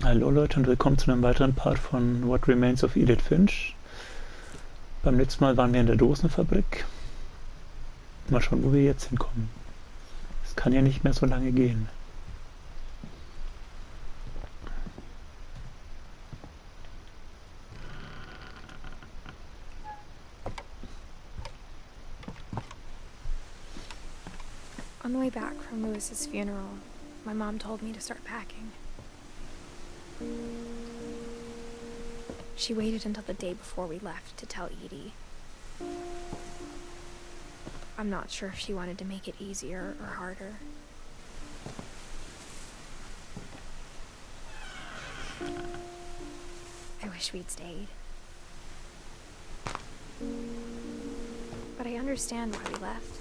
Hallo Leute und willkommen zu einem weiteren Part von What Remains of Edith Finch. Beim letzten Mal waren wir in der Dosenfabrik. Mal schauen, wo wir jetzt hinkommen. Es kann ja nicht mehr so lange gehen. On the way back from Lewis's funeral, my mom told me to start packing. She waited until the day before we left to tell Edie. I'm not sure if she wanted to make it easier or harder. I wish we'd stayed. But I understand why we left.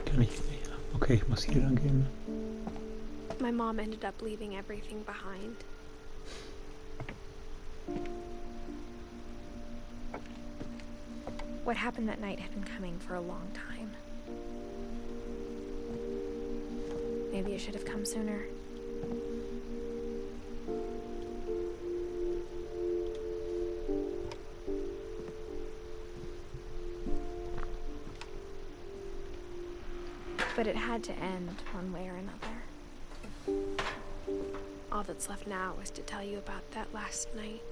Kann ich... Okay, ich muss hier lang gehen. My mom ended up leaving everything behind. What happened that night had been coming for a long time. Maybe it should have come sooner. But it had to end one way or another. All that's left now is to tell you about that last night.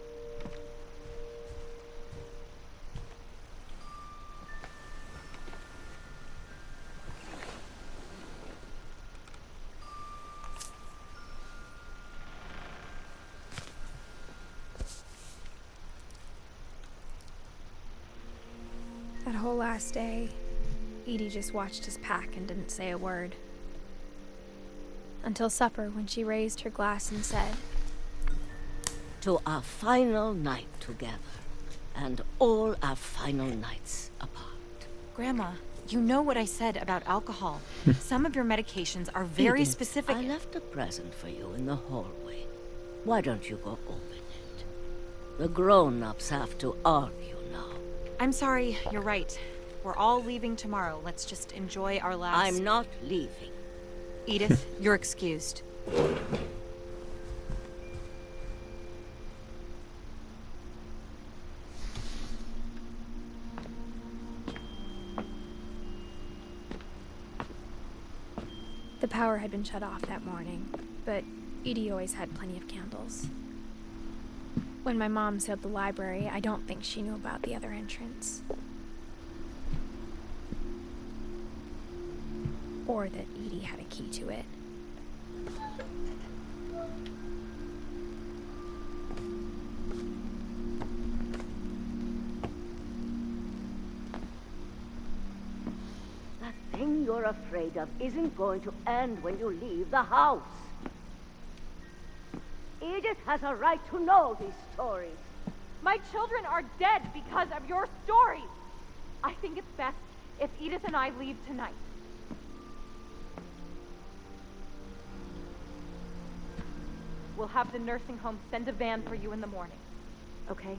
That whole last day, Edie just watched us pack and didn't say a word. Until supper, when she raised her glass and said, "To our final night together, and all our final nights apart." Grandma, you know what I said about alcohol. Some of your medications are very Edith, specific. I left a present for you in the hallway. Why don't you go open it? The grown-ups have to argue now. I'm sorry, you're right. We're all leaving tomorrow. Let's just enjoy our last... I'm not leaving. Edith, you're excused. the power had been shut off that morning, but Edie always had plenty of candles. When my mom sealed the library, I don't think she knew about the other entrance. Or that Edie had a key to it. That thing you're afraid of isn't going to end when you leave the house. Edith has a right to know these stories. My children are dead because of your stories. I think it's best if Edith and I leave tonight. We'll have the nursing home send a van for you in the morning, okay?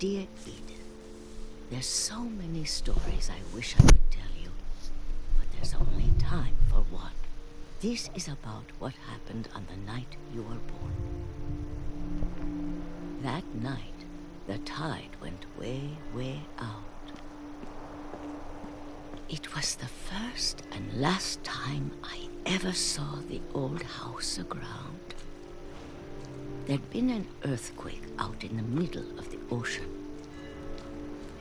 Dear Edith, there's so many stories I wish I could tell you, but there's only time for one. This is about what happened on the night you were born. That night, the tide went way, way out. It was the first and last time I ever saw the old house aground. There'd been an earthquake out in the middle of the ocean.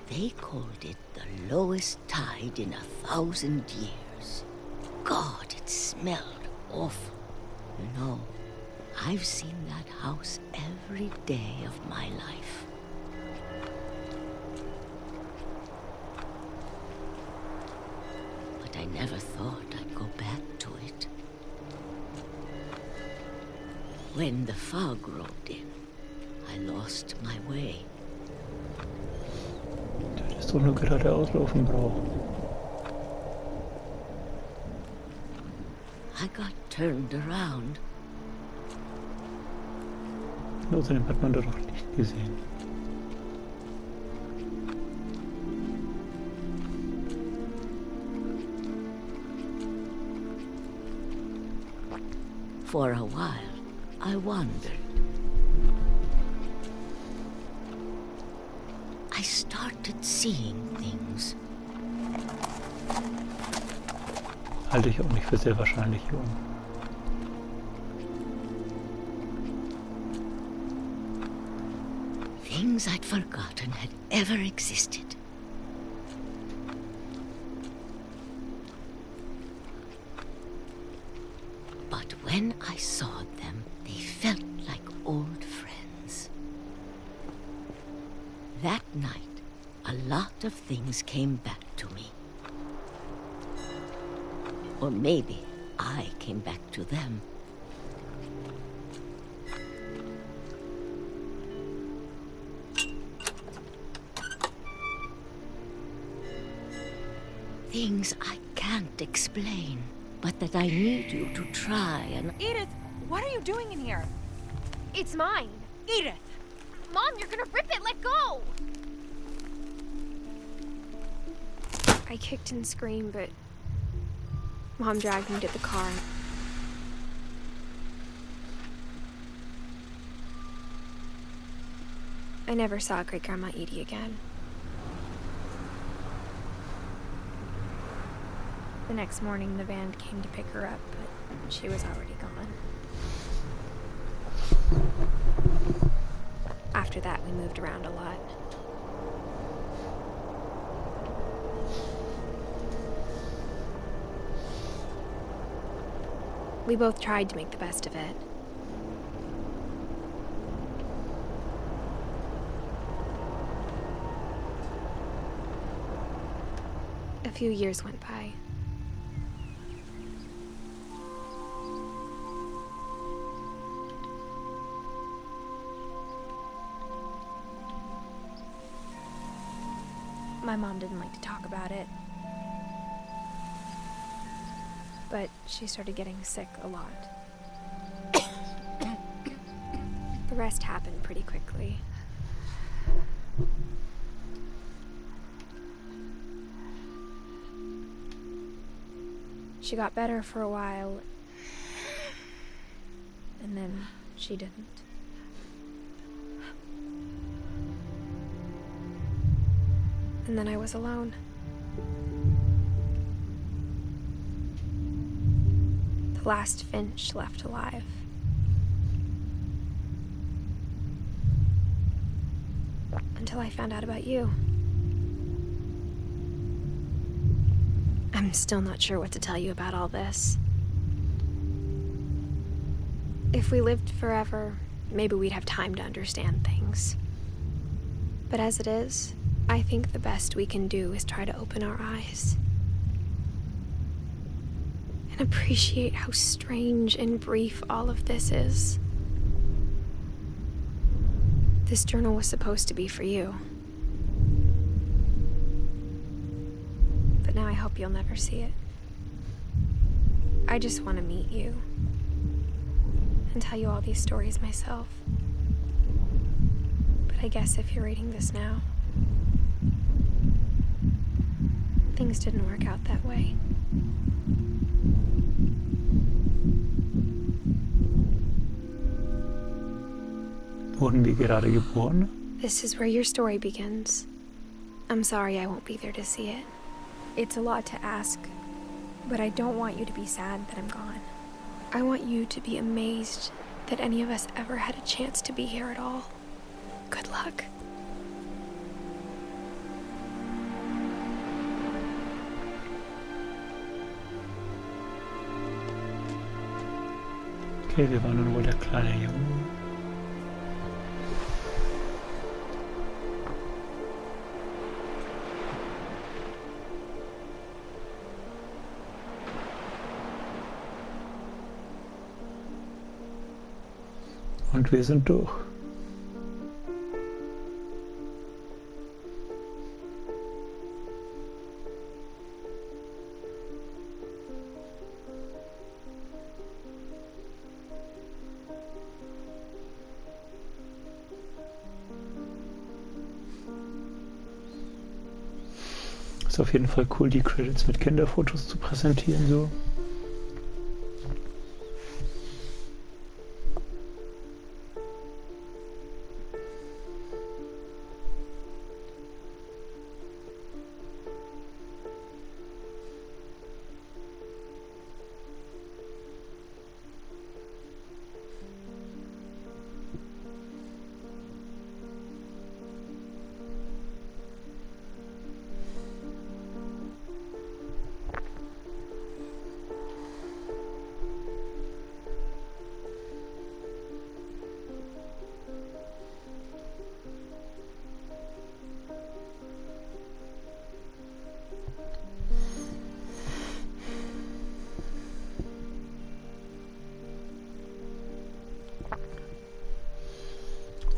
They called it the lowest tide in 1,000 years. God, it smelled awful. You know, I've seen that house every day of my life. But I never thought I'd go back to it. When the fog rolled in, I lost my way. Das ist doch nur geradeaus laufen, Bro. I got turned around. Und außerdem hat man dort auch Licht gesehen. For a while, I wondered. I started seeing things. Halte ich auch nicht für sehr wahrscheinlich, Jung. Things I'd forgotten had ever existed. But when I saw them, they felt like old friends. That night, a lot of things came back to me. Or maybe I came back to them. Things I can't explain, but that I need you to try and... Edith, what are you doing in here? It's mine. Edith! Mom, you're gonna rip it! Let go! I kicked and screamed, but Mom dragged me to the car. I never saw Great-Grandma Edie again. The next morning, the van came to pick her up, but she was already gone. After that, we moved around a lot. We both tried to make the best of it. A few years went by. My mom didn't like to talk about it. But she started getting sick a lot. The rest happened pretty quickly. She got better for a while, and then she didn't. And then I was alone. The last Finch left alive. Until I found out about you. I'm still not sure what to tell you about all this. If we lived forever, maybe we'd have time to understand things. But as it is, I think the best we can do is try to open our eyes. And appreciate how strange and brief all of this is. This journal was supposed to be for you. But now I hope you'll never see it. I just want to meet you. And tell you all these stories myself. But I guess if you're reading this now, things didn't work out that way. Wurden wir gerade geboren? This is where your story begins. I'm sorry I won't be there to see it. It's a lot to ask, but I don't want you to be sad that I'm gone. I want you to be amazed that any of us ever had a chance to be here at all. Good luck. Okay, wir waren dann wohl der kleine Junge. Und wir sind durch. Ist auf jeden Fall cool, die Credits mit Kinderfotos zu präsentieren, so.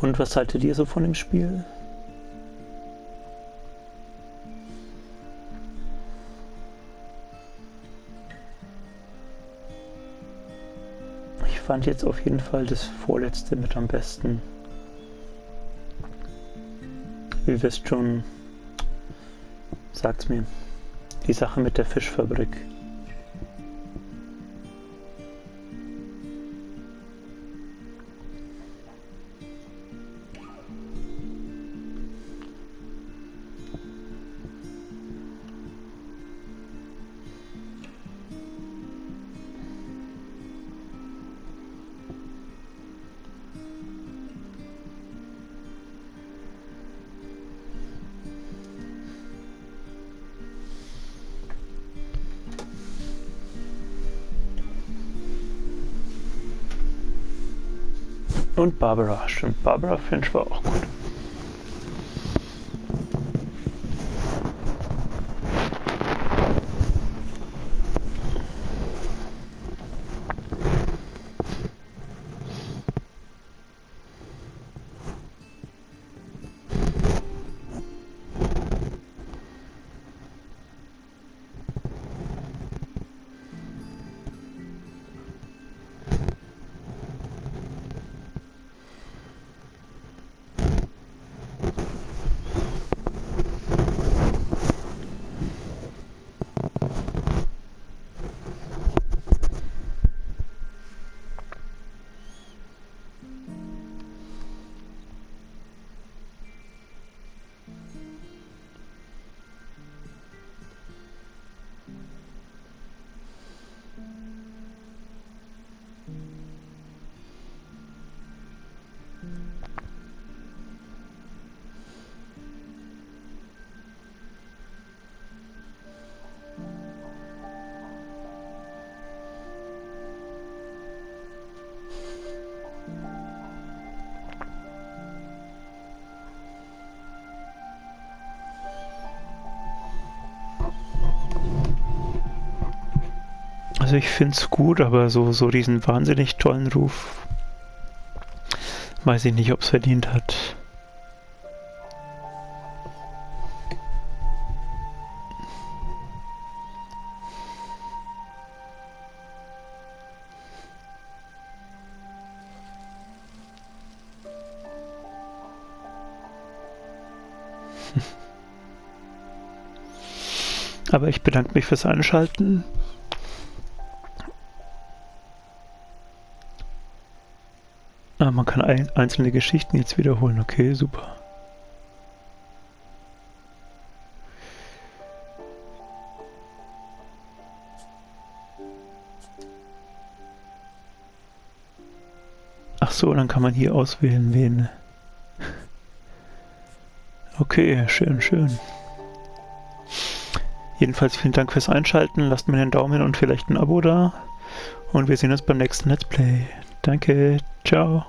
Und was haltet ihr so von dem Spiel? Ich fand jetzt auf jeden Fall das vorletzte mit am besten. Ihr wisst schon, sagt's mir, die Sache mit der Fischfabrik. Und Barbara, stimmt, Barbara Finch war auch gut. Also ich finde es gut, aber so diesen wahnsinnig tollen Ruf, weiß ich nicht, ob es verdient hat. Aber ich bedanke mich fürs Einschalten. Man kann einzelne Geschichten jetzt wiederholen. Okay, super. Ach so, dann kann man hier auswählen, wen. Okay, schön, schön. Jedenfalls vielen Dank fürs Einschalten. Lasst mir einen Daumen und vielleicht ein Abo da. Und wir sehen uns beim nächsten Let's Play. Danke, ciao.